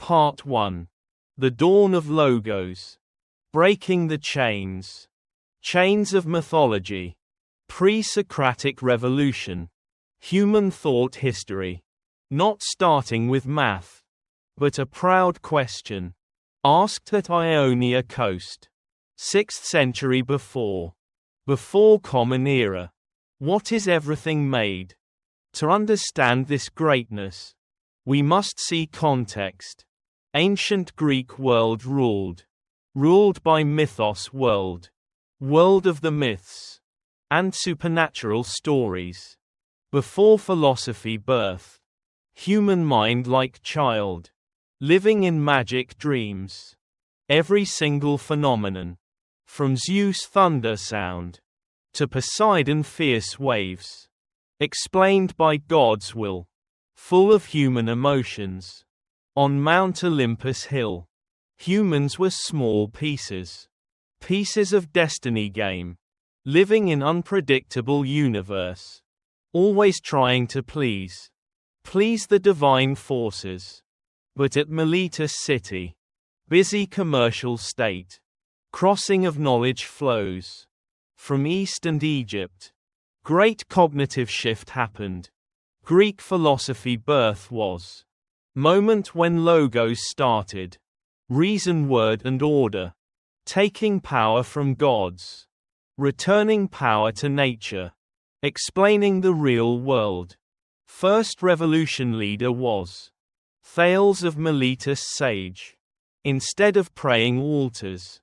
Part 1. The Dawn of Logos. Breaking the Chains. Chains of Mythology. Pre-Socratic Revolution. Human thought history. Not starting with math, but a proud question. Asked at Ionia coast. 6th century before Common Era. What is everything made? To understand this greatness, we must see context. Ancient Greek world ruled by mythos world of the myths and supernatural stories. Before philosophy birth, human mind like child, living in magic dreams. Every single phenomenon, from Zeus' thunder sound to Poseidon fierce waves, explained by God's will, full of human emotions. On Mount Olympus hill, humans were small pieces of destiny game, living in unpredictable universe, always trying to please the divine forces. But at Miletus city, busy commercial state, crossing of knowledge flows from East and Egypt. Great cognitive shift happened. Greek philosophy birth was moment when logos started, reason, word and order, taking power from gods, returning power to nature, explaining the real world. First revolution leader was Thales of Miletus sage. Instead of praying altars,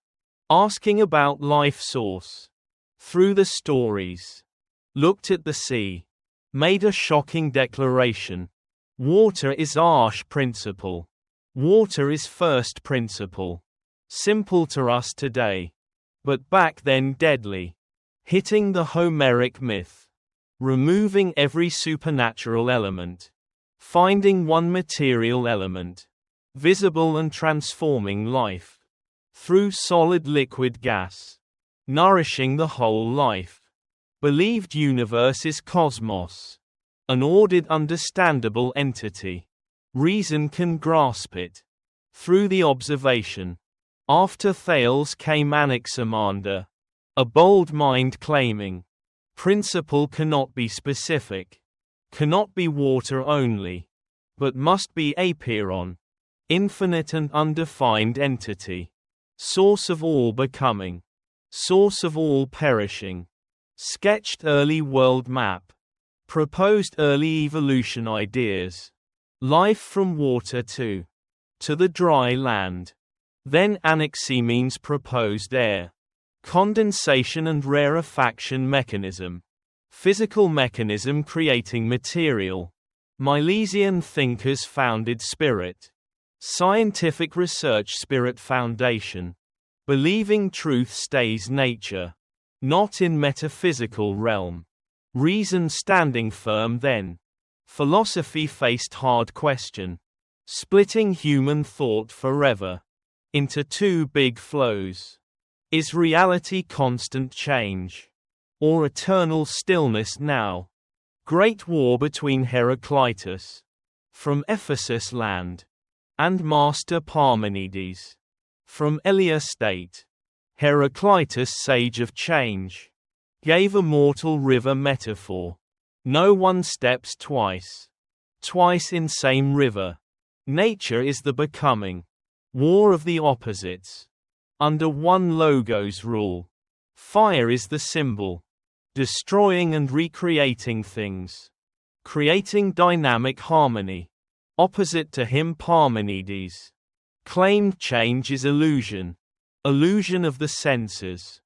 asking about life source, through the stories, looked at the sea, made a shocking declaration. Water is arch principle. Water is first principle. Simple to us today, but back then deadly. Hitting the Homeric myth, removing every supernatural element, finding one material element, visible and transforming life, through solid liquid gas, nourishing the whole life. Believed universe is cosmos, an ordered understandable entity. Reason can grasp it, through the observation. After Thales came Anaximander, a bold mind claiming, principle cannot be specific, cannot be water only, but must be apeiron, infinite and undefined entity, source of all becoming, source of all perishing. Sketched early world map, proposed early evolution ideas, life from water to the dry land. Then Anaximenes proposed air, condensation and rarefaction mechanism, physical mechanism creating material. Milesian thinkers founded spirit, scientific research spirit foundation, believing truth stays nature, not in metaphysical realm. Reason standing firm then. Philosophy faced hard question, splitting human thought forever into two big flows. Is reality constant change, or eternal stillness now? Great war between Heraclitus, from Ephesus land, and Master Parmenides, from Elia state. Heraclitus, sage of change, gave immortal river metaphor. No one steps twice in same river. Nature is the becoming, war of the opposites, under one logos rule. Fire is the symbol, destroying and recreating things, creating dynamic harmony. Opposite to him Parmenides claimed change is illusion of the senses,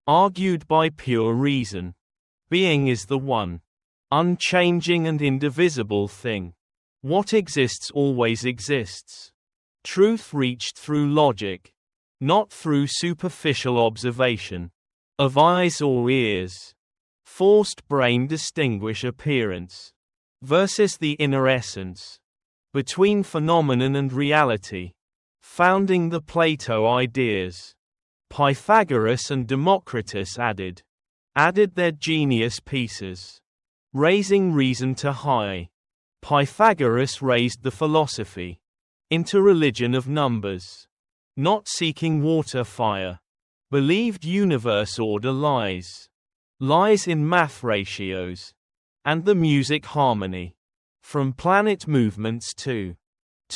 argued by pure reason. Being is the one, unchanging and indivisible thing. What exists always exists. Truth reached through logic, not through superficial observation of eyes or ears. Forced brain distinguish appearance versus the inner essence, between phenomenon and reality. Founding the Plato ideas, Pythagoras and Democritus added their genius pieces, raising reason to high. Pythagoras raised the philosophy into religion of numbers. Not seeking water fire. Believed universe order lies in math ratios and the music harmony. From planet movements to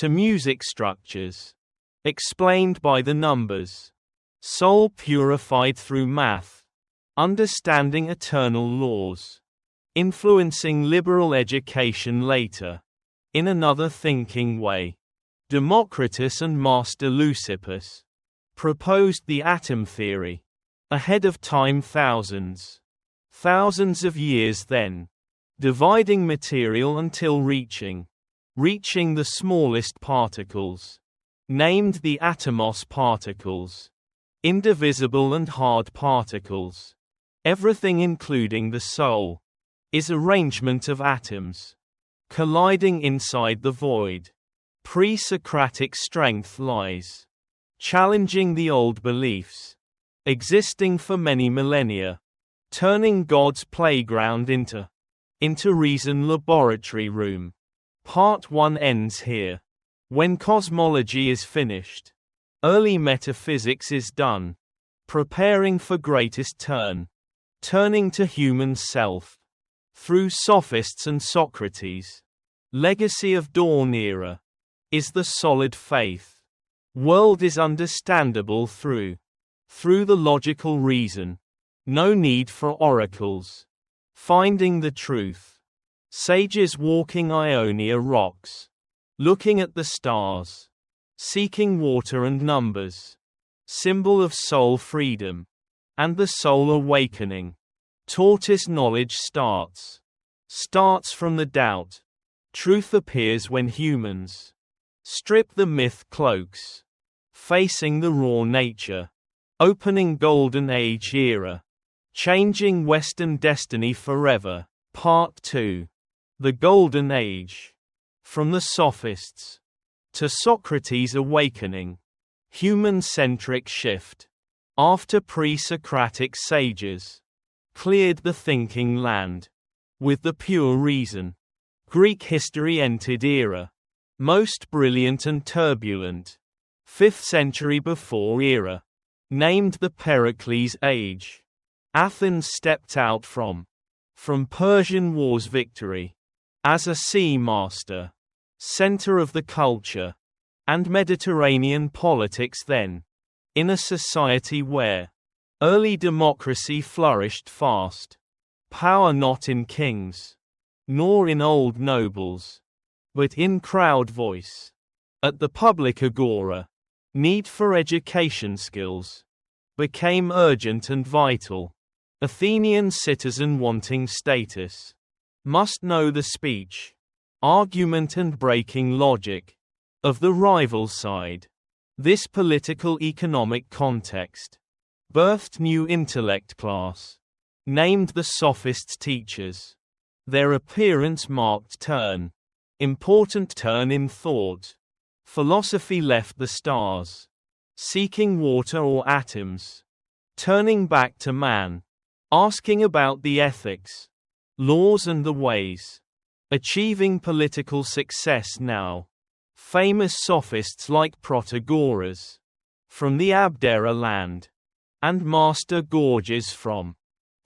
music structures, explained by the numbers. Soul purified through math, understanding eternal laws, influencing liberal education later, in another thinking way. Democritus and Master Leucippus proposed the atom theory, ahead of time thousands of years then, dividing material until reaching the smallest particles, named the atomos particles, indivisible and hard particles. Everything including the soul is arrangement of atoms, colliding inside the void. Pre-Socratic strength lies challenging the old beliefs, existing for many millennia, turning God's playground into reason laboratory room. Part 1 ends here. When cosmology is finished, early metaphysics is done, preparing for greatest turning to human self, through Sophists and Socrates. Legacy of Dawn era is the solid faith. World is understandable through the logical reason. No need for oracles. Finding the truth. Sages walking Ionia rocks, looking at the stars, seeking water and numbers. Symbol of soul freedom and the soul awakening. Tortoise knowledge starts from the doubt. Truth appears when humans strip the myth cloaks, facing the raw nature. Opening Golden Age era, changing Western destiny forever. Part 2. The Golden Age. From the Sophists to Socrates' awakening. Human-centric shift. After pre-Socratic sages cleared the thinking land with the pure reason. Greek history entered era. Most brilliant and turbulent. 5th century before era. Named the Pericles Age. Athens stepped out from Persian War's victory. As a sea master. Center of the culture. And Mediterranean politics then. In a society where early democracy flourished fast. Power not in kings, nor in old nobles, but in crowd voice. At the public agora, need for education skills became urgent and vital. Athenian citizen wanting status must know the speech, argument and breaking logic of the rival side. This political economic context birthed new intellect class, named the Sophists teachers. Their appearance marked important turn in thought. Philosophy left the stars, seeking water or atoms, turning back to man, asking about the ethics, laws and the ways, achieving political success now. Famous Sophists like Protagoras, from the Abdera land, and Master Gorgias from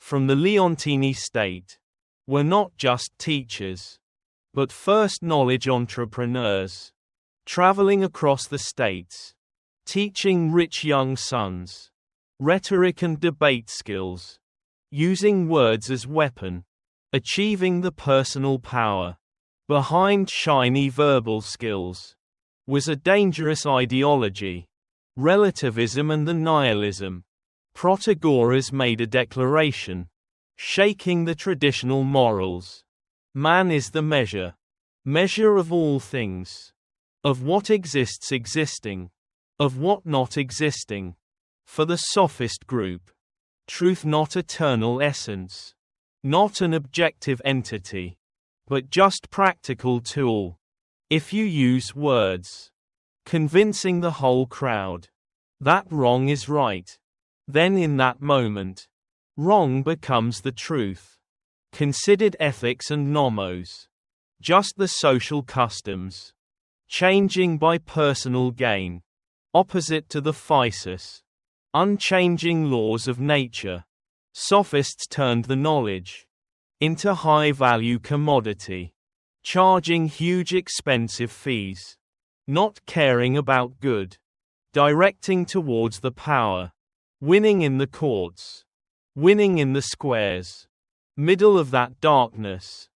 the Leontini state, were not just teachers, but first knowledge entrepreneurs, traveling across the states, teaching rich young sons rhetoric and debate skills, using words as weapon, achieving the personal power behind shiny verbal skills, was a dangerous ideology. Relativism and the nihilism. Protagoras made a declaration, shaking the traditional morals. Man is the measure of all things, of what exists existing, of what not existing. For the Sophist group, truth not eternal essence, not an objective entity, but just practical tool. If you use words, convincing the whole crowd that wrong is right, then in that moment, wrong becomes the truth. Considered ethics and nomos, just the social customs, changing by personal gain, opposite to the physis, unchanging laws of nature. Sophists turned the knowledge into high-value commodity, charging huge expensive fees, not caring about good, directing towards the power, winning in the courts, winning in the squares, middle of that darkness,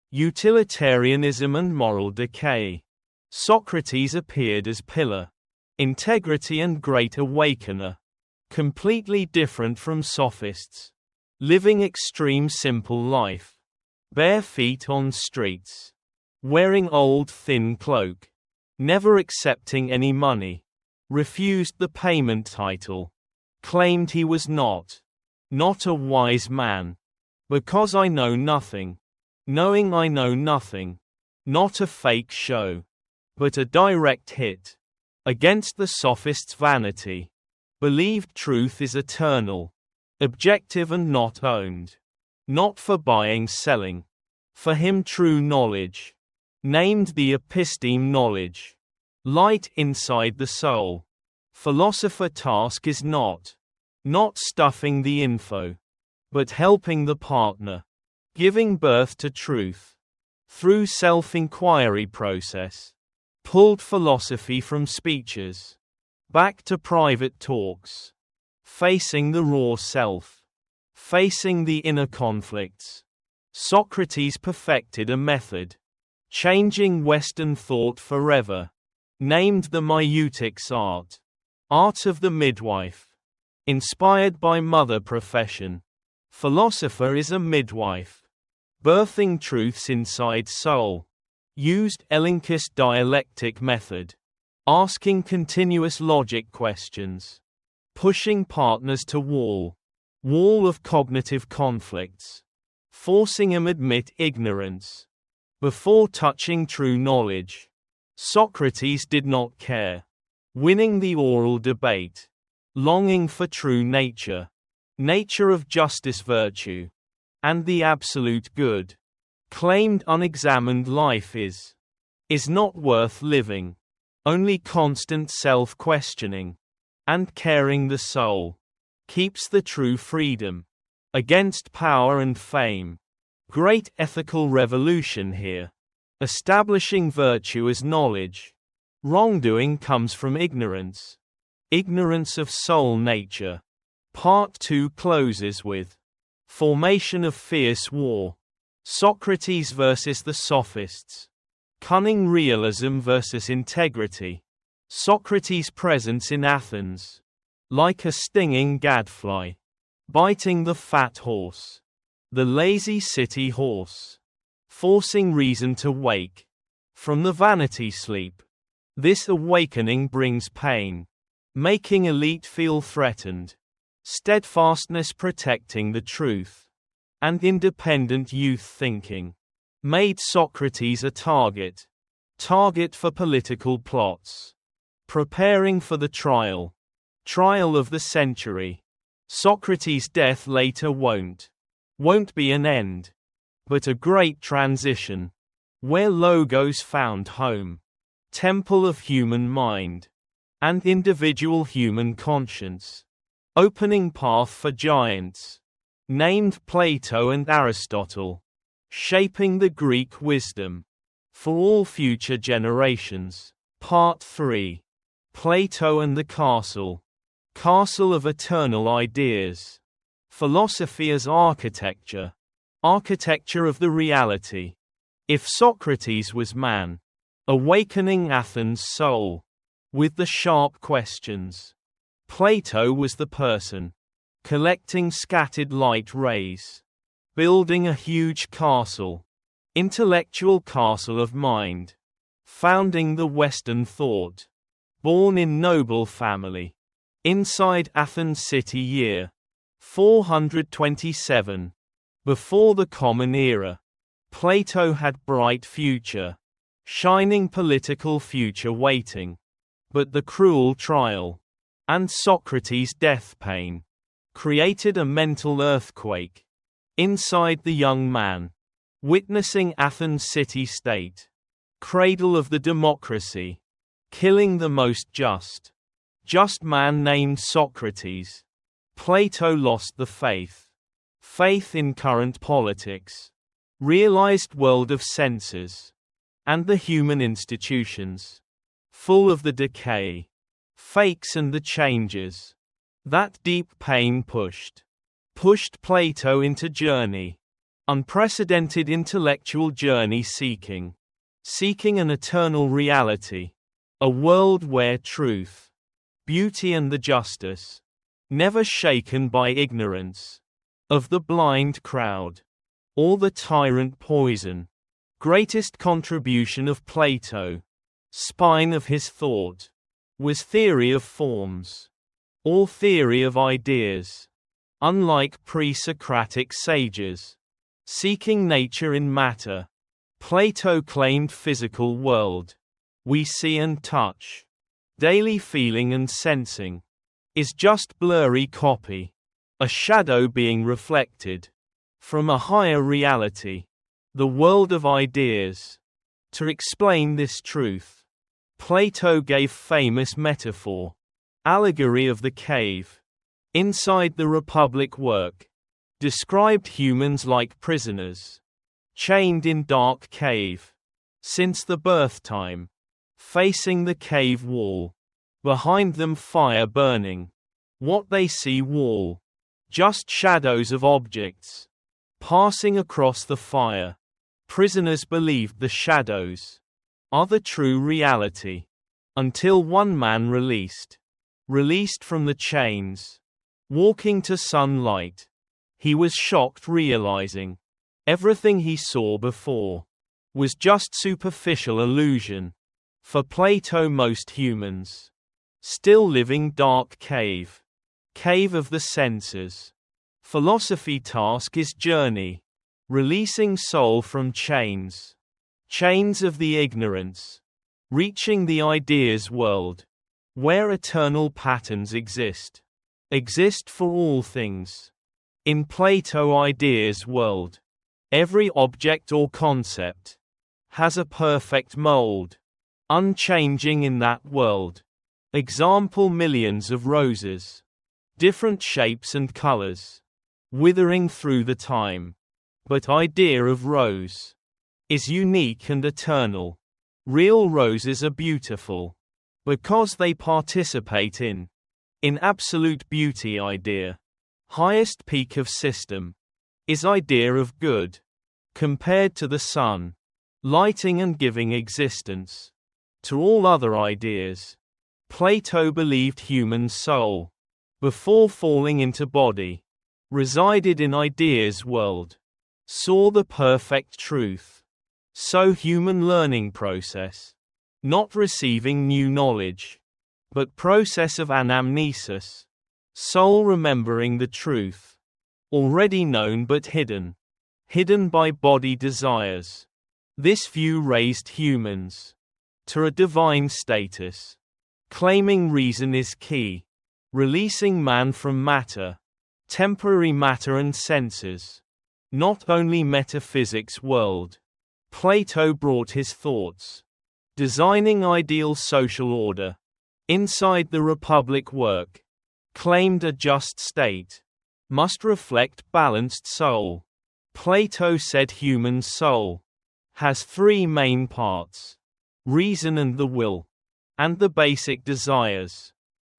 utilitarianism and moral decay. Socrates appeared as pillar, integrity and great awakener, completely different from sophists, living extreme simple life, bare feet on streets, wearing old thin cloak, never accepting any money, refused the payment title, claimed he was not a wise man, because I know nothing, knowing I know nothing, not a fake show, but a direct hit against the sophist's vanity, believed truth is eternal, objective and not owned, not for buying selling, for him true knowledge, named the episteme knowledge, light inside the soul. Philosopher task is not stuffing the info, but helping the partner, giving birth to truth, through self-inquiry process, pulled philosophy from speeches, back to private talks, facing the raw self, facing the inner conflicts. Socrates perfected a method, changing Western thought forever, named the maieutic's art of the midwife, inspired by mother profession. Philosopher is a midwife, birthing truths inside soul, used Elenchus dialectic method, asking continuous logic questions, pushing partners to wall of cognitive conflicts, forcing them admit ignorance, before touching true knowledge. Socrates did not care, winning the oral debate, longing for true nature of justice virtue, and the absolute good, claimed unexamined life is not worth living, only constant self-questioning, and caring the soul, keeps the true freedom, against power and fame. Great ethical revolution here, establishing virtue as knowledge. Wrongdoing comes from ignorance of soul nature. Part 2 closes with formation of fierce war. Socrates versus the Sophists. Cunning realism versus integrity. Socrates' presence in Athens, like a stinging gadfly, biting the fat horse, the lazy city horse, forcing reason to wake from the vanity sleep. This awakening brings pain, making elite feel threatened, steadfastness protecting the truth, and independent youth thinking, made Socrates a target for political plots, preparing for the trial of the century. Socrates' death later won't be an end, but a great transition, where logos found home, temple of human mind, and individual human conscience, opening path for giants, named Plato and Aristotle, shaping the Greek wisdom for all future generations. Part 3. Plato and the castle of eternal ideas. Philosophy as architecture of the reality. If Socrates was man, awakening Athens' soul with the sharp questions, Plato was the person, collecting scattered light rays, building a huge castle, intellectual castle of mind, founding the Western thought, born in noble family, inside Athens city year 427, before the Common Era. Plato had bright future, shining political future waiting, but the cruel trial and Socrates' death pain created a mental earthquake inside the young man, witnessing Athens city-state cradle of the democracy, killing the most just man named Socrates. Plato lost the faith in current politics, realized world of senses, and the human institutions, full of the decay, fakes and the changes. That deep pain pushed Plato into journey, unprecedented intellectual journey seeking an eternal reality, a world where truth, beauty and the justice, never shaken by ignorance of the blind crowd, or the tyrant poison. Greatest contribution of Plato, spine of his thought, was theory of forms, or theory of ideas. Unlike pre-Socratic sages, seeking nature in matter, Plato claimed physical world, we see and touch, daily feeling and sensing, is just blurry copy, a shadow being reflected from a higher reality, the world of ideas. To explain this truth, Plato gave famous metaphor, allegory of the cave. Inside the Republic work, described humans like prisoners, chained in dark cave, since the birth time, facing the cave wall, behind them fire burning. What they see wall, just shadows of objects, passing across the fire. Prisoners believed the shadows are the true reality, until one man released from the chains, walking to sunlight. He was shocked realizing everything he saw before was just superficial illusion. For Plato, most humans still living dark cave of the senses. Philosophy task is journey, releasing soul from chains of the ignorance, reaching the ideas world, where eternal patterns exist for all things. In Plato ideas world, every object or concept has a perfect mold, unchanging in that world. Example: millions of roses, different shapes and colors, withering through the time. But idea of rose is unique and eternal. Real roses are beautiful because they participate in absolute beauty. Idea, highest peak of system, is idea of good, compared to the sun, lighting and giving existence to all other ideas. Plato believed human soul, before falling into body, resided in ideas world, saw the perfect truth. So human learning process, not receiving new knowledge, but process of anamnesis, soul remembering the truth, already known but hidden by body desires. This view raised humans to a divine status, claiming reason is key, releasing man from matter, temporary matter and senses, not only metaphysics world. Plato brought his thoughts, designing ideal social order. Inside the Republic work, claimed a just state must reflect balanced soul. Plato said human soul has three main parts: reason and the will, and the basic desires,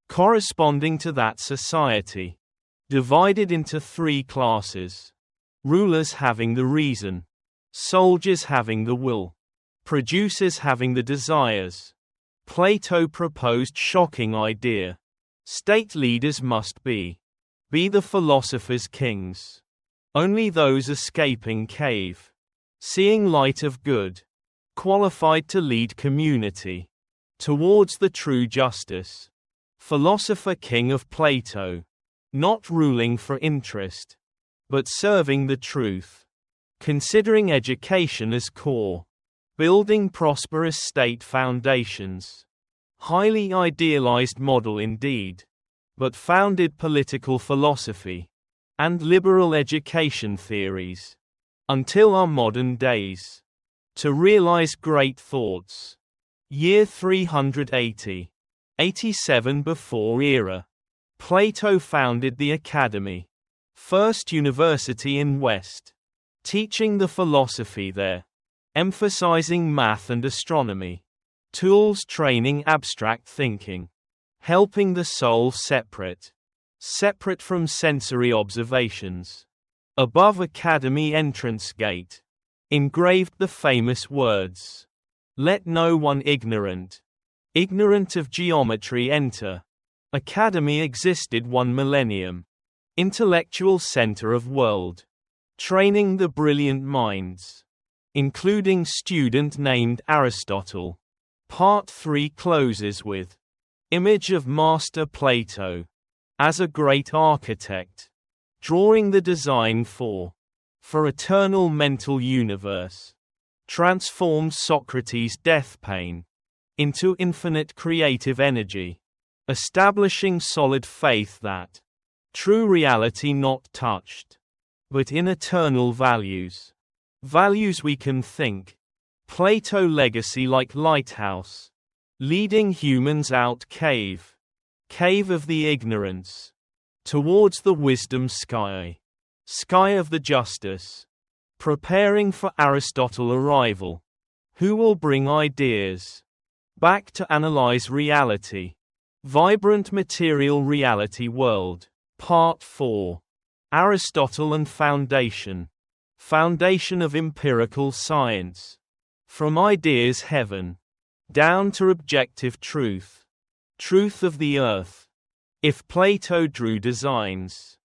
corresponding to that society, divided into three classes: rulers having the reason, soldiers having the will, producers having the desires. Plato proposed shocking idea: state leaders must be the philosophers' kings. Only those escaping cave, seeing light of good, qualified to lead community towards the true justice. Philosopher king of Plato, not ruling for interest, but serving the truth, considering education as core, building prosperous state foundations. Highly idealized model indeed, but founded political philosophy and liberal education theories until our modern days. To realize great thoughts. Year 380. 87 before era. Plato founded the Academy. First university in West. Teaching the philosophy there. Emphasizing math and astronomy. Tools training abstract thinking. Helping the soul separate from sensory observations. Above Academy entrance gate. Engraved the famous words. Let no one ignorant of geometry enter. Academy existed 1 millennium. Intellectual center of world. Training the brilliant minds. Including student named Aristotle. Part 3 closes with image of Master Plato as a great architect, drawing the design for eternal mental universe. Transformed Socrates' death pain into infinite creative energy, establishing solid faith that true reality not touched, but in eternal values we can think. Plato legacy like lighthouse, leading humans out cave of the ignorance, towards the wisdom sky of the justice, preparing for Aristotle arrival, who will bring ideas back to analyze reality. Vibrant material reality world. Part 4. Aristotle and foundation of empirical science. From ideas heaven down to objective truth of the earth. If Plato drew designs,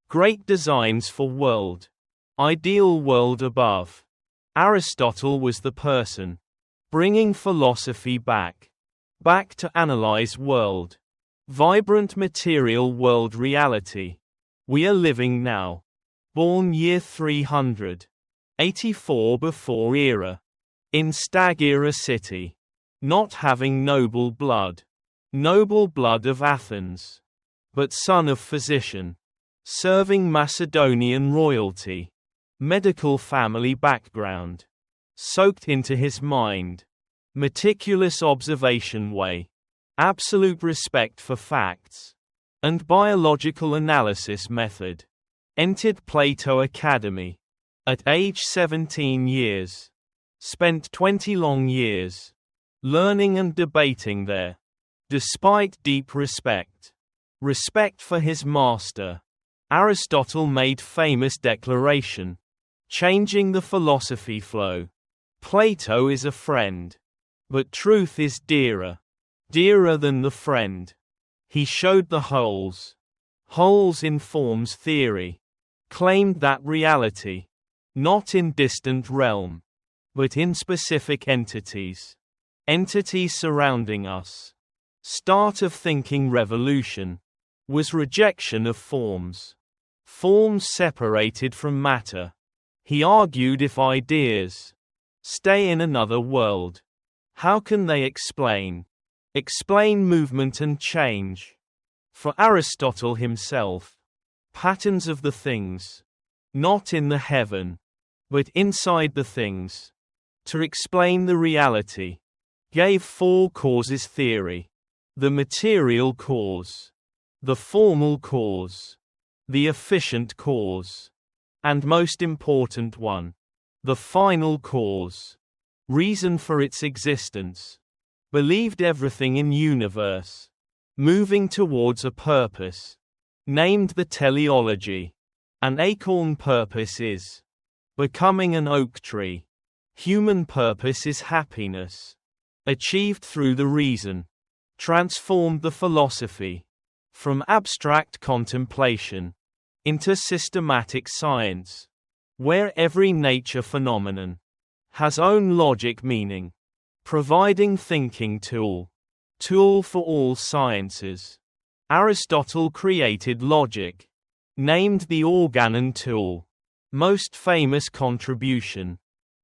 great designs for world, ideal world above, Aristotle was the person bringing philosophy back to analyze world. Vibrant material world reality we are living now. Born year 384 before era. In Stagira city. Not having noble blood of Athens, but son of physician, serving Macedonian royalty, medical family background, soaked into his mind, meticulous observation way, absolute respect for facts, and biological analysis method. Entered Plato Academy at age 17 years. Spent 20 long years learning and debating there. Despite deep respect for his master, Aristotle made famous declaration, changing the philosophy flow. Plato is a friend, but truth is dearer than the friend. He showed the holes in forms theory, claimed that reality, not in distant realm, but in specific entities surrounding us. Start of thinking revolution was rejection of forms separated from matter. He argued if ideas stay in another world, how can they explain movement and change? For Aristotle himself, patterns of the things, not in the heaven, but inside the things. To explain the reality, gave 4 causes theory. The material cause, the formal cause, the efficient cause, and most important one, the final cause, reason for its existence. Believed everything in universe, moving towards a purpose, named the teleology. An acorn purpose is becoming an oak tree. Human purpose is happiness, achieved through the reason. Transformed the philosophy from abstract contemplation into systematic science, where every nature phenomenon has own logic meaning, providing thinking tool for all sciences. Aristotle created logic, named the organon tool. Most famous contribution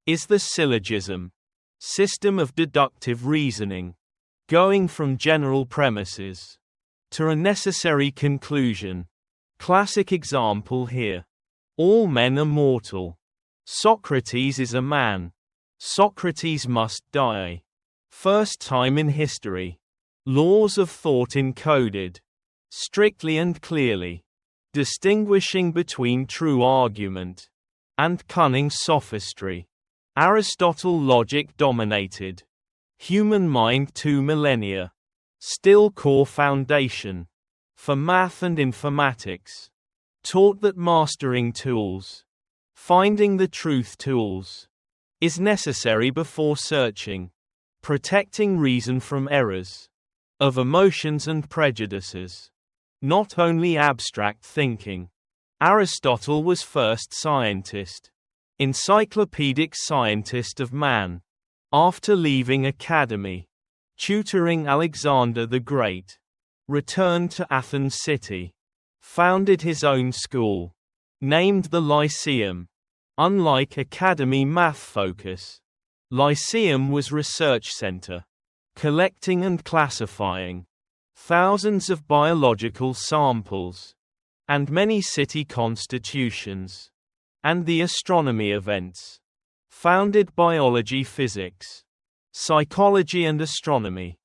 is the syllogism, system of deductive reasoning, going from general premises to a necessary conclusion. Classic example here. All men are mortal. Socrates is a man. Socrates must die. First time in history. Laws of thought encoded. Strictly and clearly. Distinguishing between true argument and cunning sophistry. Aristotle logic dominated. Human mind 2 millennia. Still core foundation. For math and informatics. Taught that mastering tools, finding the truth tools, is necessary before searching. Protecting reason from errors of emotions and prejudices. Not only abstract thinking. Aristotle was first scientist. Encyclopedic scientist of man. After leaving academy, tutoring Alexander the Great, returned to Athens city, founded his own school, named the Lyceum. Unlike academy math focus, Lyceum was research center, collecting and classifying thousands of biological samples, and many city constitutions, and the astronomy events. Founded biology, physics, psychology and astronomy,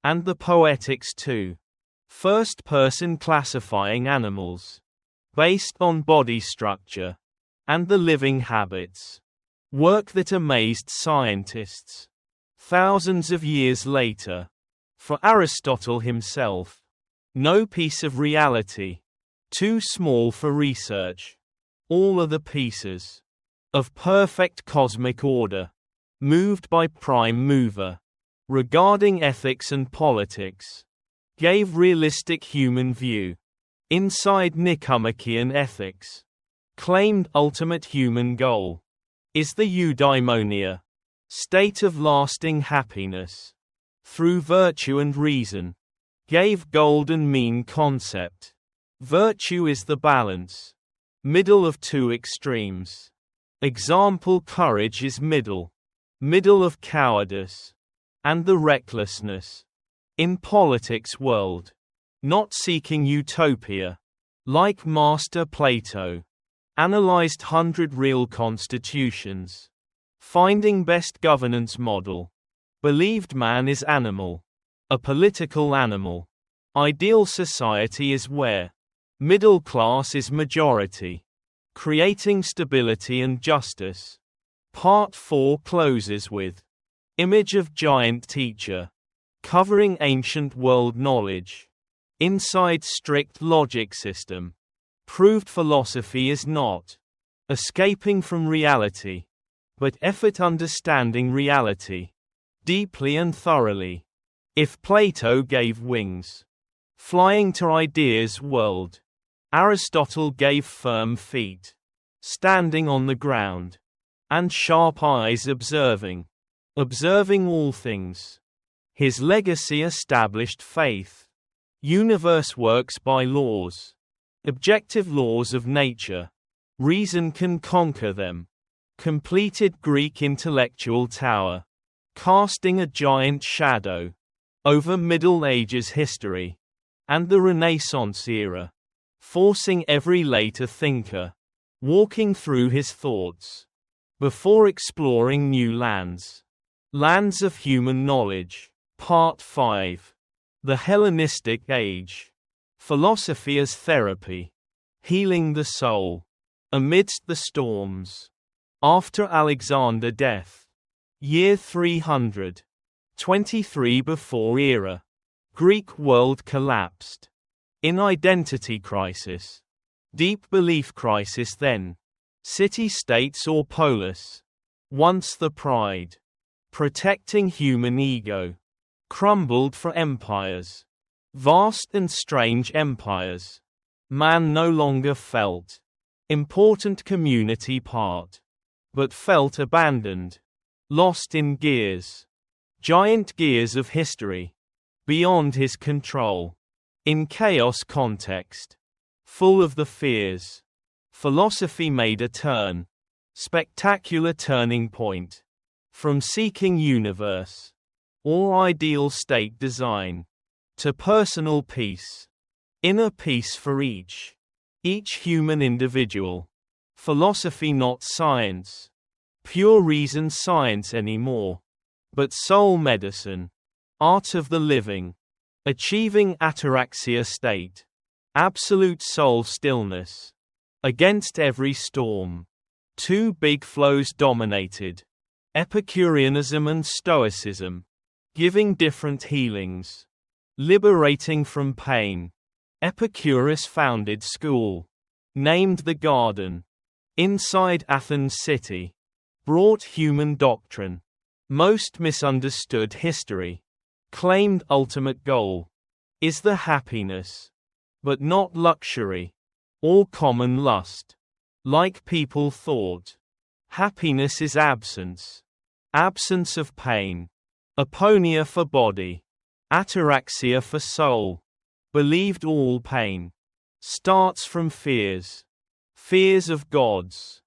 and the poetics too. First person classifying animals, based on body structure, and the living habits. Work that amazed scientists. Thousands of years later. For Aristotle himself, no piece of reality too small for research. All are the pieces of perfect cosmic order, moved by prime mover. Regarding ethics and politics, gave realistic human view. Inside Nicomachean ethics, claimed ultimate human goal is the eudaimonia, state of lasting happiness. Through virtue and reason, gave golden mean concept. Virtue is the balance, middle of two extremes. Example, courage is middle of cowardice, and the recklessness. In politics world, not seeking utopia, like Master Plato, analyzed 100 real constitutions, finding best governance model. Believed man is animal, a political animal. Ideal society is where middle class is majority, creating stability and justice. Part 4 closes with image of giant teacher, covering ancient world knowledge. Inside strict logic system, proved philosophy is not escaping from reality, but effort understanding reality deeply and thoroughly. If Plato gave wings, flying to ideas world, Aristotle gave firm feet, standing on the ground, and sharp eyes observing all things. His legacy established faith. Universe works by laws, objective laws of nature. Reason can conquer them. Completed Greek intellectual tower, casting a giant shadow over Middle Ages history and the Renaissance era, forcing every later thinker walking through his thoughts before exploring new lands. Lands of human knowledge. Part 5. The Hellenistic Age. Philosophy as therapy, healing the soul amidst the storms. After Alexander death, year 323 before era, Greek world collapsed. In identity crisis, deep belief crisis then. City-states or polis, once the pride, protecting human ego, crumbled for empires. Vast and strange empires. Man no longer felt important community part, but felt abandoned, lost in gears, giant gears of history, beyond his control. In chaos context, full of the fears, philosophy made a turn, spectacular turning point, from seeking universe, or ideal state design, to personal peace, inner peace for each human individual. Philosophy not science, pure reason science anymore, but soul medicine, art of the living, achieving ataraxia state, absolute soul stillness, against every storm. Two big flows dominated, Epicureanism and Stoicism, giving different healings, liberating from pain. Epicurus founded school, named the garden, inside Athens city, brought human doctrine, most misunderstood history, claimed ultimate goal, is the happiness, but not luxury, or common lust, like people thought. Happiness is absence, absence of pain, aponia for body, ataraxia for soul, believed all pain starts from fears, fears of gods,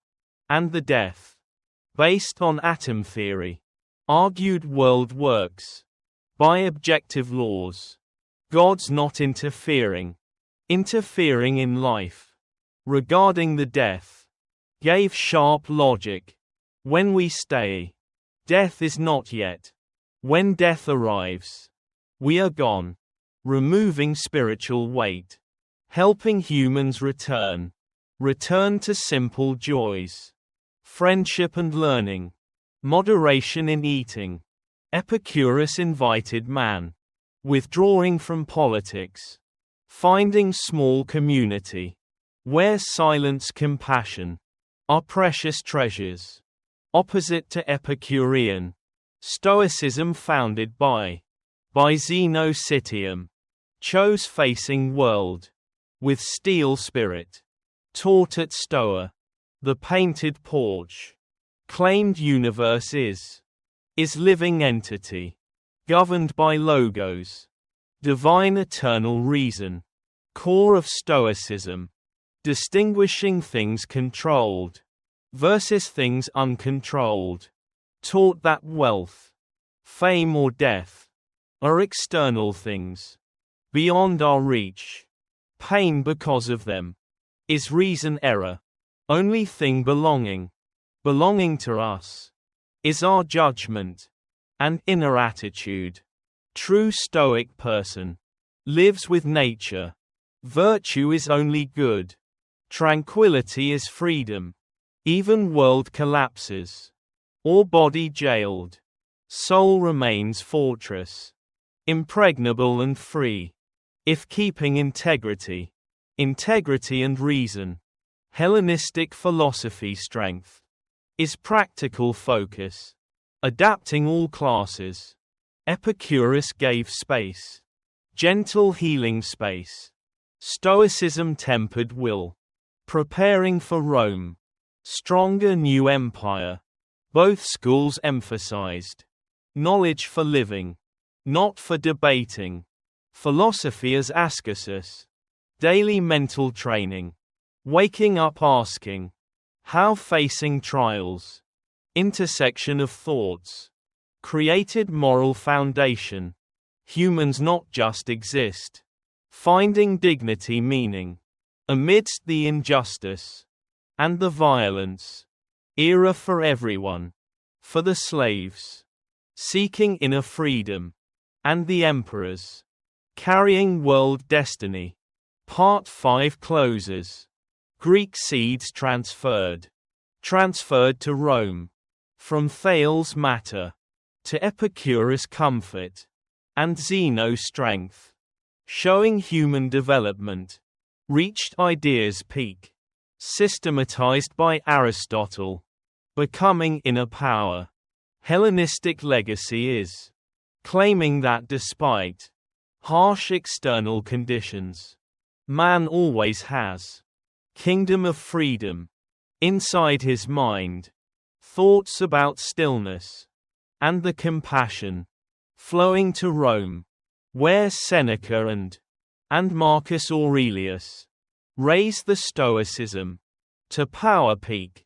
and the death, based on atom theory, argued world works, by objective laws, gods not interfering in life, regarding the death, gave sharp logic, when we stay, death is not yet, when death arrives, we are gone, removing spiritual weight, helping humans return to simple joys, friendship and learning, moderation in eating. Epicurus invited man, withdrawing from politics, finding small community, where silence, compassion, are precious treasures. Opposite to Epicurean, Stoicism founded by Zeno Citium, chose facing world, with steel spirit, taught at Stoa, the painted porch, claimed universe is living entity, governed by logos, divine eternal reason, core of Stoicism, distinguishing things controlled versus things uncontrolled, taught that wealth, fame or death are external things, beyond our reach. Pain because of them is reason error. Only thing belonging to us is our judgment and inner attitude. True Stoic person lives with nature. Virtue is only good. Tranquility is freedom. Even world collapses, or body jailed, soul remains fortress, impregnable and free, if keeping integrity and reason. Hellenistic philosophy strength is practical focus, adapting all classes. Epicurus gave space, gentle healing space. Stoicism tempered will, preparing for Rome, stronger new empire. Both schools emphasized knowledge for living, not for debating. Philosophy as ascesis, daily mental training, waking up asking, how facing trials, intersection of thoughts, created moral foundation. Humans not just exist, finding dignity meaning, amidst the injustice and the violence. Era for everyone, for the slaves, seeking inner freedom, and the emperors, carrying world destiny. Part 5 closes. Greek seeds transferred to Rome, from Thales matter, to Epicurus comfort, and Zeno strength, showing human development, reached ideas peak, systematized by Aristotle, becoming inner power. Hellenistic legacy is claiming that despite harsh external conditions, man always has kingdom of freedom inside his mind, thoughts about stillness and the compassion flowing to Rome, where Seneca and Marcus Aurelius raised the Stoicism to power peak,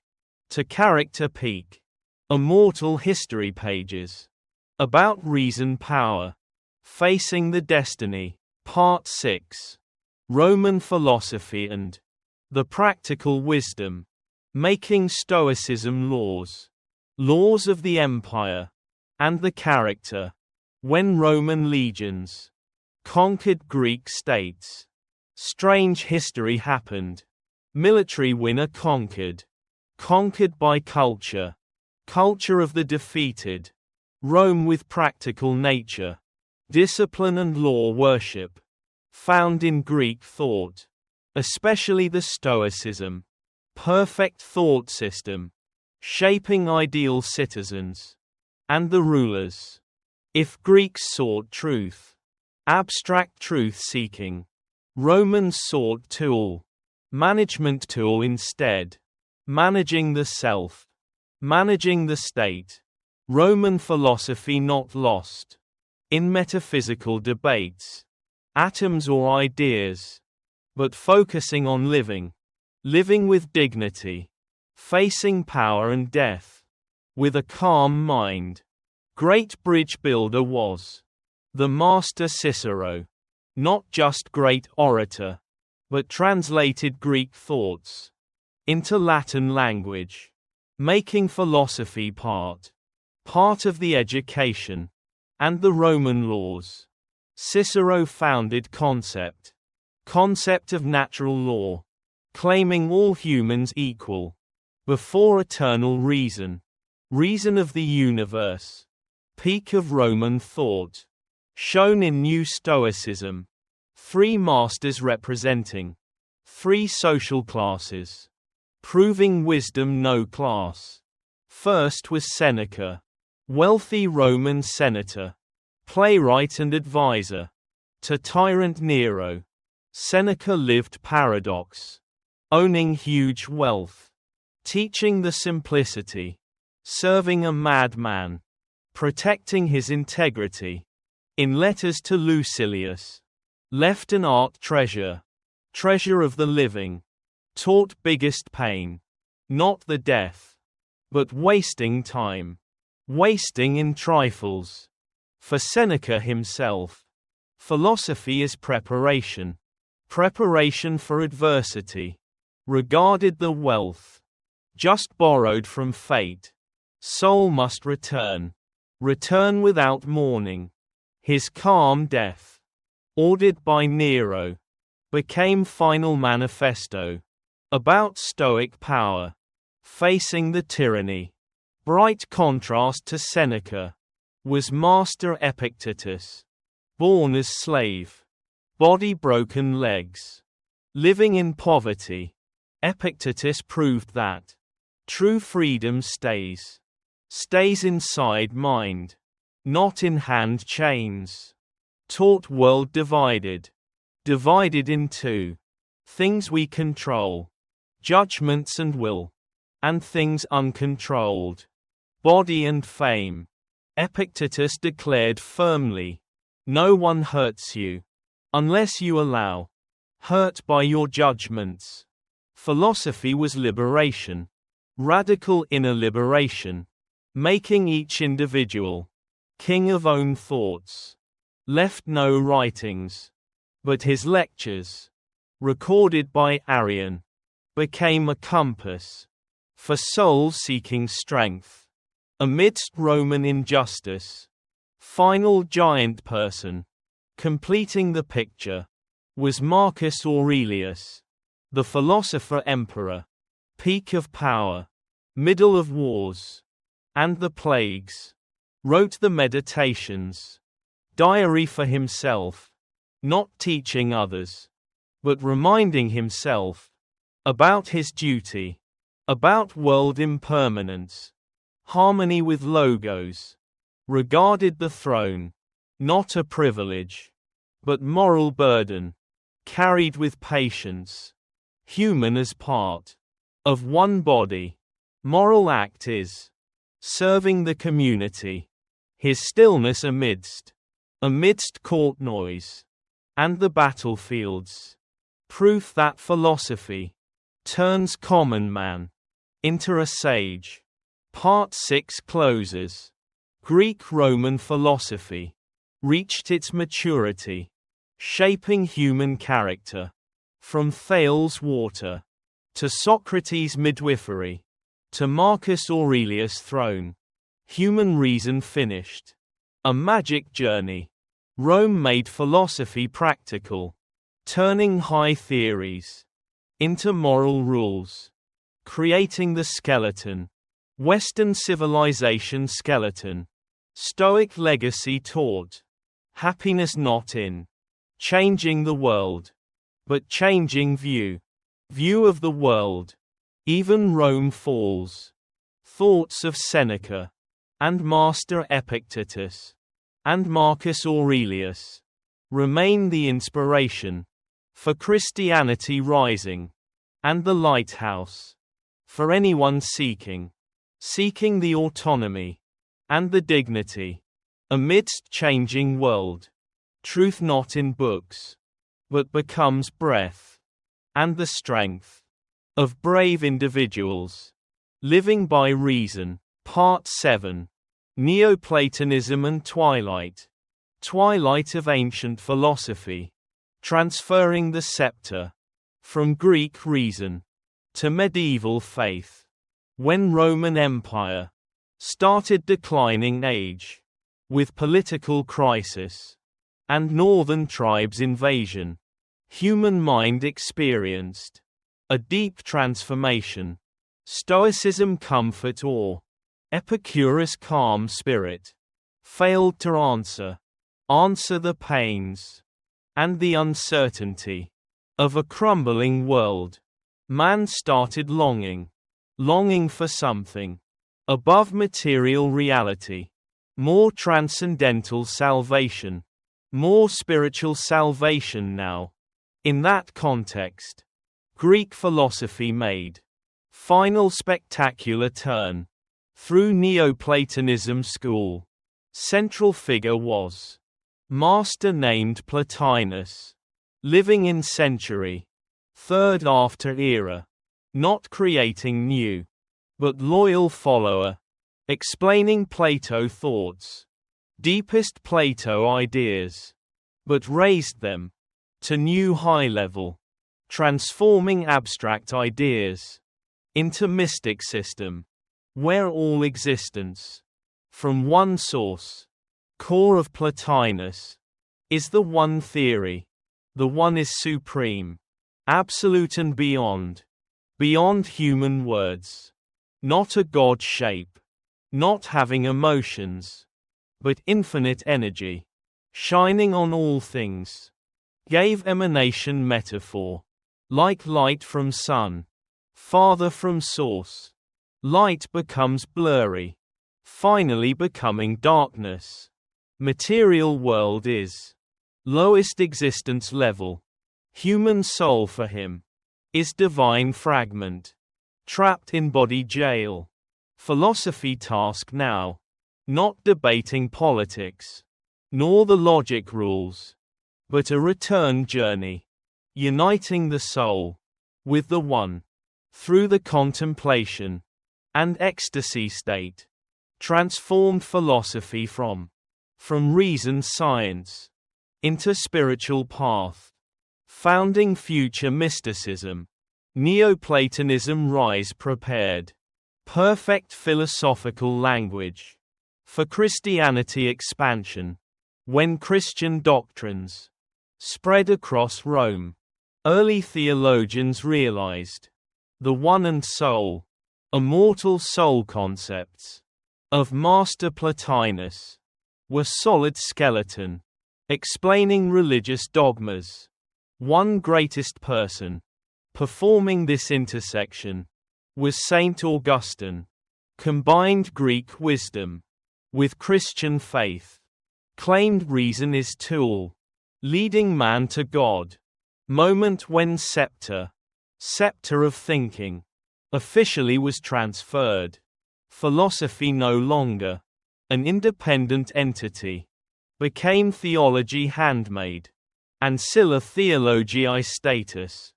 to character peak. Immortal history pages about reason power, facing the destiny. Part 6. Roman philosophy and the practical wisdom, making Stoicism laws. laws of the empire, and the character. When Roman legions conquered Greek states, strange history happened. Military winner conquered. Conquered by culture. Culture of the defeated. Rome with practical nature. Discipline and law worship. Found in Greek thought. Especially the Stoicism. Perfect thought system. Shaping ideal citizens. And the rulers. If Greeks sought truth. Abstract truth-seeking. Romans sought tool. Management tool instead. Managing the self. Managing the state. Roman philosophy not lost. In metaphysical debates. Atoms or ideas. But focusing on living. Living with dignity. Facing power and death. With a calm mind. Great bridge builder was. The master Cicero. Not just great orator. But translated Greek thoughts. Into Latin language. Making philosophy part of the education. And the Roman laws. Cicero founded concept of natural law. Claiming all humans equal. Before eternal reason. Reason of the universe. Peak of Roman thought. Shown in New Stoicism. 3 masters representing 3 social classes. Proving wisdom no class. First was Seneca. Wealthy Roman senator. Playwright and advisor. To tyrant Nero. Seneca lived paradox. Owning huge wealth. Teaching the simplicity. Serving a madman. Protecting his integrity. In letters to Lucilius. Left an art treasure. Treasure of the living. Taught biggest pain. Not the death. But wasting time. Wasting in trifles. For Seneca himself. Philosophy is preparation. Preparation for adversity. Regarded the wealth. Just borrowed from fate. Soul must return. Return without mourning. His calm death. Ordered by Nero. Became final manifesto. About Stoic power. Facing the tyranny. Bright contrast to Seneca. Was Master Epictetus. Born as slave. Body broken legs. Living in poverty. Epictetus proved that. True freedom stays inside mind. Not in hand chains. Taught world divided. Divided in 2. Things we control. Judgments and will. And things uncontrolled. Body and fame. Epictetus declared firmly. No one hurts you. Unless you allow. Hurt by your judgments. Philosophy was liberation. Radical inner liberation. Making each individual. King of own thoughts. Left no writings. But his lectures. Recorded by Arian. Became a compass. For souls seeking strength. Amidst Roman injustice. Final giant person. Completing the picture. Was Marcus Aurelius. The philosopher emperor. Peak of power. Middle of wars. And the plagues. Wrote the Meditations. Diary for himself. Not teaching others. But reminding himself. About his duty. About world impermanence. Harmony with logos. Regarded the throne. Not a privilege. But moral burden. Carried with patience. Human as part. Of one body. Moral act is. Serving the community. His stillness amidst court noise. And the battlefields. Proof that philosophy. Turns common man. Into a sage. Part 6 closes. Greek-Roman philosophy. Reached its maturity. Shaping human character. From Thales' water. To Socrates' midwifery. to Marcus Aurelius' throne. Human reason finished. A magic journey. Rome made philosophy practical, turning high theories into moral rules, creating the skeleton. Western civilization skeleton. Stoic legacy taught. Happiness not in changing the world, but changing view of the world. Even Rome falls. Thoughts of Seneca, and Master Epictetus, and Marcus Aurelius remain the inspiration for Christianity rising, and the lighthouse for anyone seeking the autonomy and the dignity amidst changing world. Truth not in books, but becomes breath, and the strength of brave individuals living by reason. Part 7. Neoplatonism and Twilight. Twilight of ancient philosophy, transferring the scepter from Greek reason to medieval faith. When Roman Empire started declining age, with political crisis and northern tribes invasion, human mind experienced a deep transformation. Stoicism comfort or Epicurus calm spirit failed to answer the pains and the uncertainty of a crumbling world. Man started longing for something above material reality, more transcendental salvation, more spiritual salvation now. In that context, Greek philosophy made final spectacular turn through Neoplatonism school. Central figure was master named Plotinus, living in century 3rd after era, not creating new, but loyal follower, explaining Plato thoughts, deepest Plato ideas, but raised them to new high level, transforming abstract ideas into mystic system, where all existence, from one source, core of Plotinus, is the one theory. The one is supreme, absolute and beyond human words. Not a god shape, not having emotions, but infinite energy, shining on all things. Gave emanation metaphor, like light from sun, farther from source. Light becomes blurry, finally becoming darkness. Material world is lowest existence level. Human soul for him is divine fragment, trapped in body jail. Philosophy task now, not debating politics, nor the logic rules, but a return journey, uniting the soul with the one, through the contemplation and ecstasy state. Transformed philosophy from reason science into spiritual path, founding future mysticism. Neoplatonism rise prepared perfect philosophical language for Christianity expansion. When Christian doctrines spread across Rome, early theologians realized the one and soul, immortal soul concepts of Master Plotinus were solid skeleton, explaining religious dogmas. One greatest person performing this intersection was Saint Augustine. Combined Greek wisdom with Christian faith, claimed reason is tool leading man to God. Moment when scepter of thinking, officially was transferred. Philosophy no longer an independent entity, became theology handmade, ancilla theologiae status.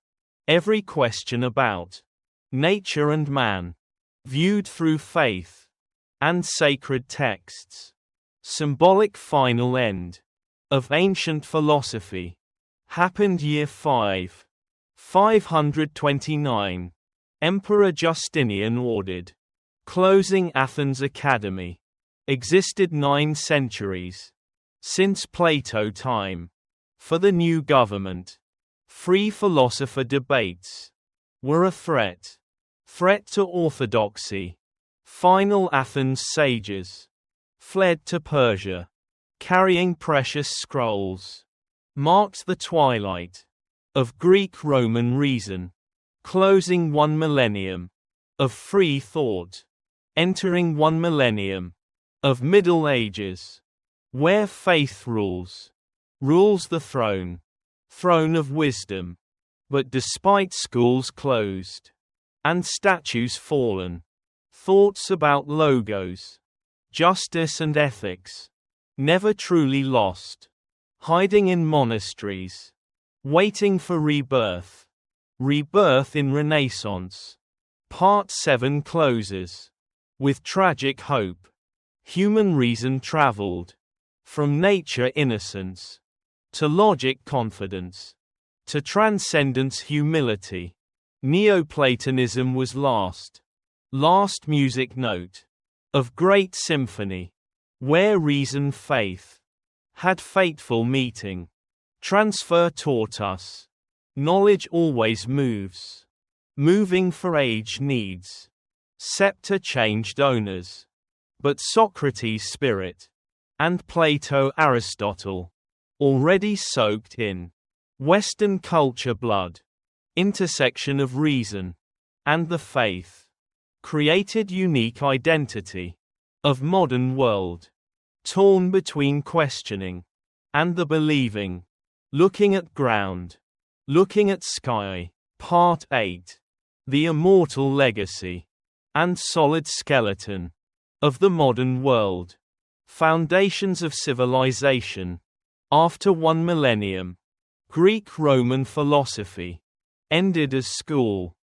Every question about nature and man, viewed through faith and sacred texts. Symbolic final end of ancient philosophy happened year 529. Emperor Justinian ordered Closing Athens Academy. Existed 9 centuries. Since Plato time. For the new government. Free philosopher debates. Were a threat. Threat to orthodoxy. Final Athens sages. Fled to Persia. Carrying precious scrolls. Marked the twilight. Of Greek-Roman reason. Closing one millennium. Of free thought. Entering one millennium. Of Middle Ages. Where faith rules. Rules the throne. Throne of wisdom. But despite schools closed. And statues fallen. Thoughts about logos. Justice and ethics. Never truly lost. Hiding in monasteries. Waiting for rebirth. Rebirth in Renaissance. Part 7 closes. With tragic hope. Human reason traveled. From nature innocence. To logic confidence. To transcendence humility. Neoplatonism was last. Last music note. Of great symphony. Where reason faith. Had fateful meeting. Transfer taught us. Knowledge always moves. Moving for age needs. Scepter changed owners. But Socrates' spirit. And Plato Aristotle. Already soaked in. Western culture blood. Intersection of reason. And the faith. Created unique identity. Of modern world. Torn between questioning. And the believing. Looking at ground. Looking at sky. Part 8. The immortal legacy. And solid skeleton. Of the modern world. Foundations of civilization. After one millennium. Greek-Roman philosophy. Ended as school.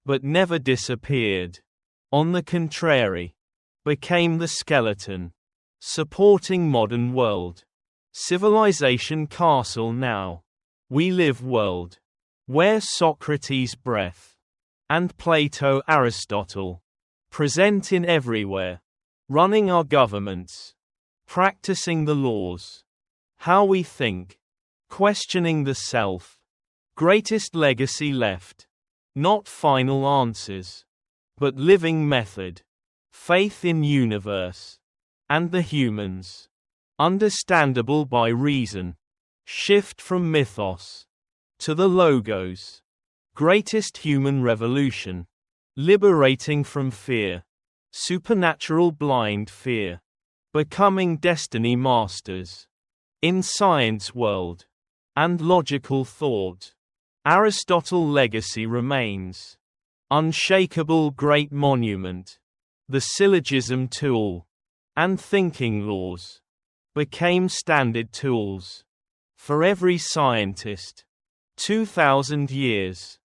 But never disappeared. On the contrary. Became the skeleton. Supporting modern world. Civilization castle now. We live world. Where Socrates' breath. And Plato Aristotle. Present in everywhere. Running our governments. Practicing the laws. How we think. Questioning the self. Greatest legacy left. Not final answers. But living method. Faith in universe. And the humans. Understandable by reason. Shift from mythos. To the logos. Greatest human revolution. Liberating from fear. Supernatural blind fear. Becoming destiny masters. In science world. And logical thought. Aristotle legacy remains. Unshakable great monument. The syllogism tool. And thinking laws. Became standard tools. For every scientist. 2000 years.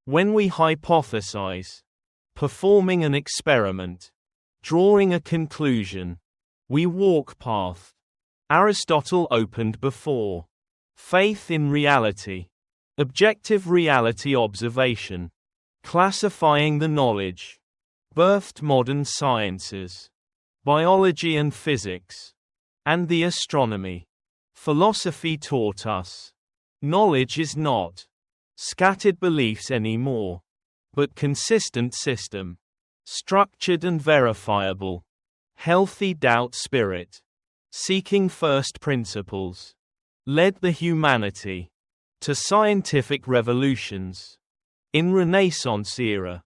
When we hypothesize. Performing an experiment. Drawing a conclusion. We walk path. Aristotle opened before. Faith in reality. Objective reality observation. Classifying the knowledge. Birthed modern sciences. Biology and physics. And the astronomy. Philosophy taught us. Knowledge is not scattered beliefs anymore. But consistent system. Structured and verifiable. Healthy doubt spirit. Seeking first principles. Led the humanity. To scientific revolutions. In Renaissance era.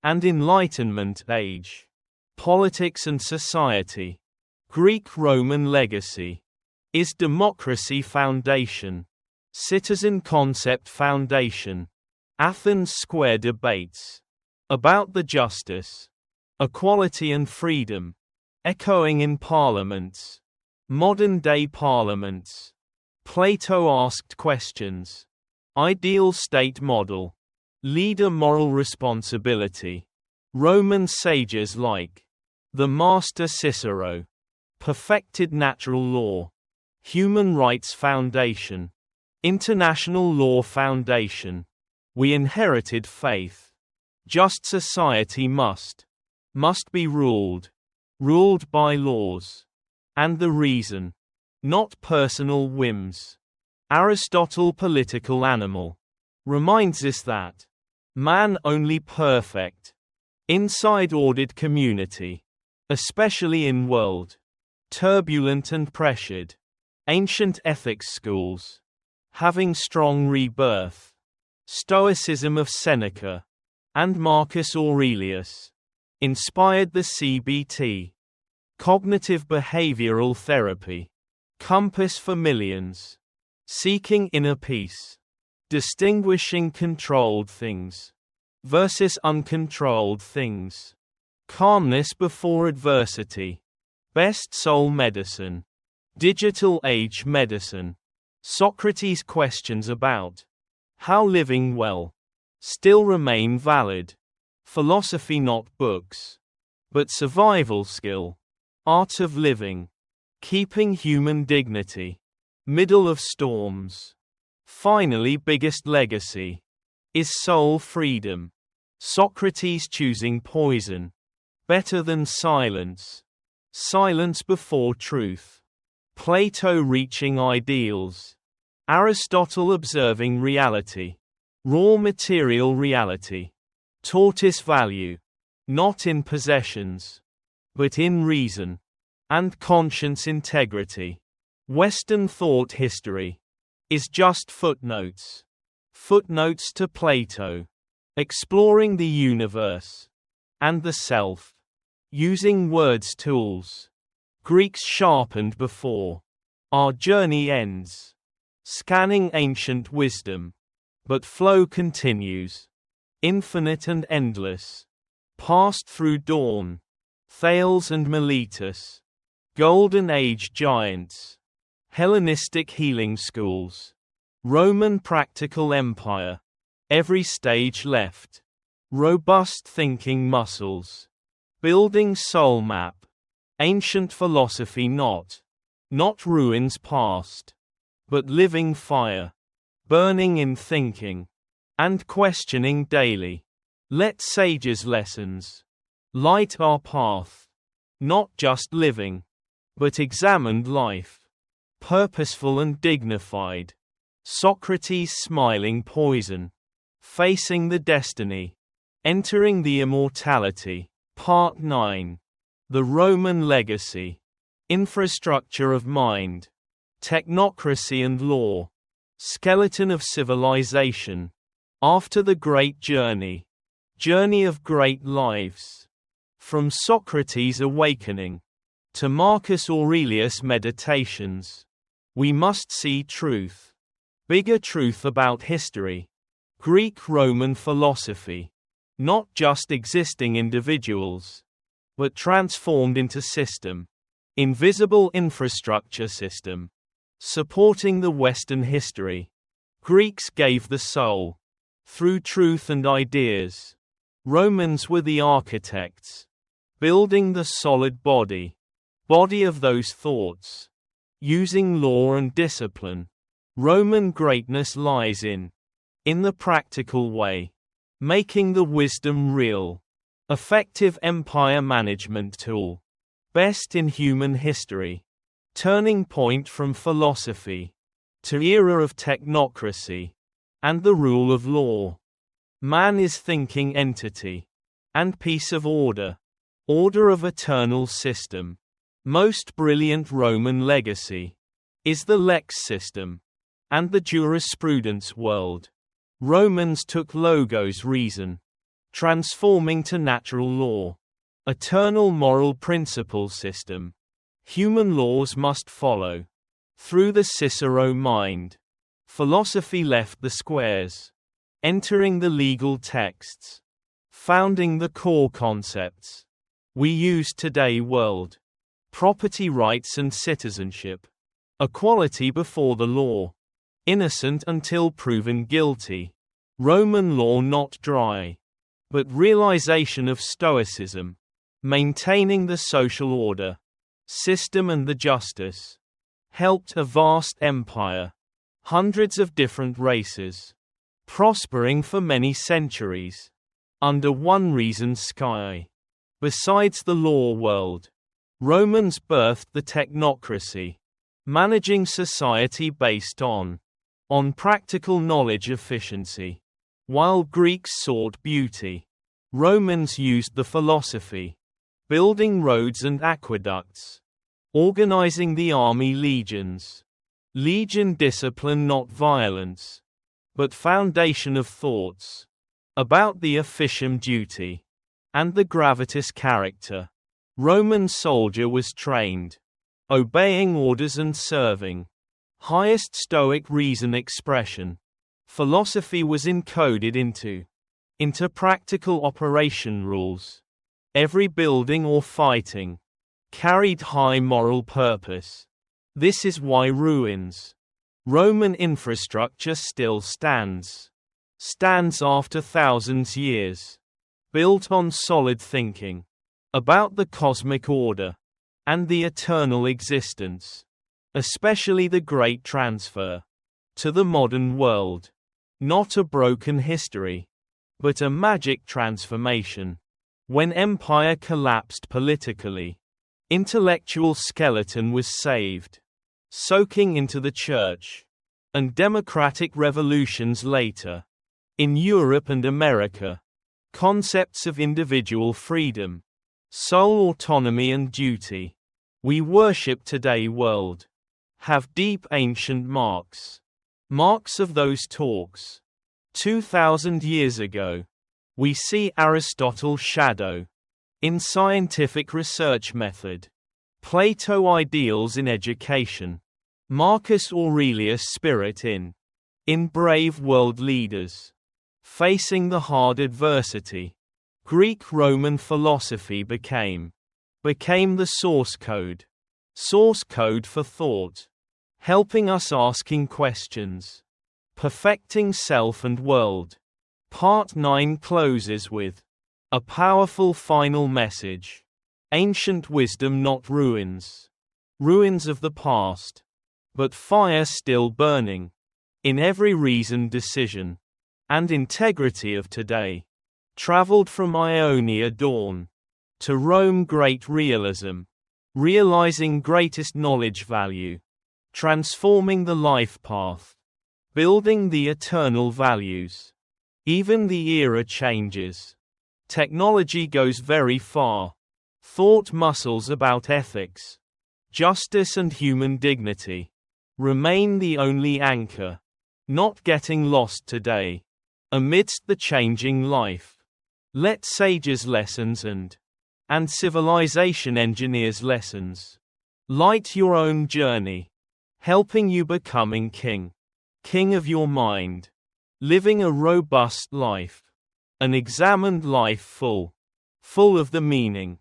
And Enlightenment age. Politics and society. Greek-Roman legacy. Is democracy foundation. Citizen concept foundation. Athens Square debates. About the justice. Equality and freedom. Echoing in parliaments. Modern-day parliaments. Plato asked questions. Ideal state model. Leader moral responsibility. Roman sages like the master Cicero. Perfected natural law. Human rights foundation. International law foundation. We inherited faith. Just society must must be ruled by laws, and the reason, not personal whims. Aristotle, Political Animal, reminds us that man only perfect inside ordered community, especially in world turbulent and pressured. Ancient ethics schools, having strong rebirth. Stoicism of Seneca and Marcus Aurelius inspired the CBT, cognitive behavioral therapy, compass for millions, seeking inner peace, distinguishing controlled things versus uncontrolled things, calmness before adversity, best soul medicine, digital age medicine. Socrates' questions about how living well still remain valid. Philosophy, not books, but survival skill. Art of living, keeping human dignity, middle of storms. Finally, biggest legacy is soul freedom. Socrates choosing poison better than silence. Silence before truth. Plato reaching ideals. Aristotle observing reality. Raw material reality. Tortoise value. Not in possessions, but in reason and conscience integrity. Western thought history is just footnotes. Footnotes to Plato. Exploring the universe and the self. Using words tools. Greeks sharpened before our journey ends. Scanning ancient wisdom. But flow continues. Infinite and endless. Passed through dawn. Thales and Miletus. Golden Age giants. Hellenistic healing schools. Roman practical empire. Every stage left. Robust thinking muscles. Building soul map. Ancient philosophy, not ruins past, but living fire, burning in thinking and questioning daily. Let sages' lessons light our path, not just living, but examined life, purposeful and dignified. Socrates smiling poison, facing the destiny, entering the immortality. Part 9. The Roman legacy. Infrastructure of mind. Technocracy and law. Skeleton of civilization. After the great journey. Journey of great lives. From Socrates' awakening to Marcus Aurelius' meditations. We must see truth. Bigger truth about history. Greek-Roman philosophy. Not just existing individuals, but transformed into system. Invisible infrastructure system. Supporting the Western history. Greeks gave the soul through truth and ideas. Romans were the architects, building the solid body of those thoughts. Using law and discipline. Roman greatness lies in the practical way. Making the wisdom real. Effective empire management tool. Best in human history. Turning point from philosophy to era of technocracy and the rule of law. Man is thinking entity and piece of order. Order of eternal system. Most brilliant Roman legacy is the lex system and the jurisprudence world. Romans took logos reason, transforming to natural law. Eternal moral principle system. Human laws must follow. Through the Cicero mind. Philosophy left the squares. Entering the legal texts. Founding the core concepts we use today. World. Property rights and citizenship. Equality before the law. Innocent until proven guilty. Roman law not dry, but realization of Stoicism. Maintaining the social order, system and the justice. Helped a vast empire. Hundreds of different races. Prospering for many centuries. Under one reason's sky. Besides the law world, Romans birthed the technocracy, managing society based on practical knowledge efficiency. While Greeks sought beauty, Romans used the philosophy, building roads and aqueducts, organizing the army legions. Legion discipline, not violence, but foundation of thoughts, about the officium duty, and the gravitas character. Roman soldier was trained, obeying orders and serving. Highest Stoic reason expression. Philosophy was encoded into practical operation rules. Every building or fighting carried high moral purpose. This is why Roman infrastructure still stands after thousands years, built on solid thinking about the cosmic order and the eternal existence, especially the great transfer to the modern world. Not a broken history, but a magic transformation. When empire collapsed politically, intellectual skeleton was saved, soaking into the church, and democratic revolutions later. In Europe and America, concepts of individual freedom, soul autonomy and duty, we worship today world, have deep ancient marks of those talks. 2000 years ago, we see Aristotle's shadow in scientific research method, Plato ideals in education, Marcus Aurelius spirit in brave world leaders, facing the hard adversity. Greek-Roman philosophy became the source code for thought, helping us asking questions, perfecting self and world. Part 9 closes with a powerful final message. Ancient wisdom, not ruins of the past, but fire still burning in every reasoned decision, and integrity of today. Traveled from Ionia dawn to Rome, great realism, realizing greatest knowledge value, transforming the life path, building the eternal values. Even the era changes. Technology goes very far. Thought muscles about ethics, justice and human dignity remain the only anchor, not getting lost today. Amidst the changing life, let sages' lessons and civilization engineers' lessons light your own journey, helping you becoming king of your mind, living a robust life, an examined life full of the meaning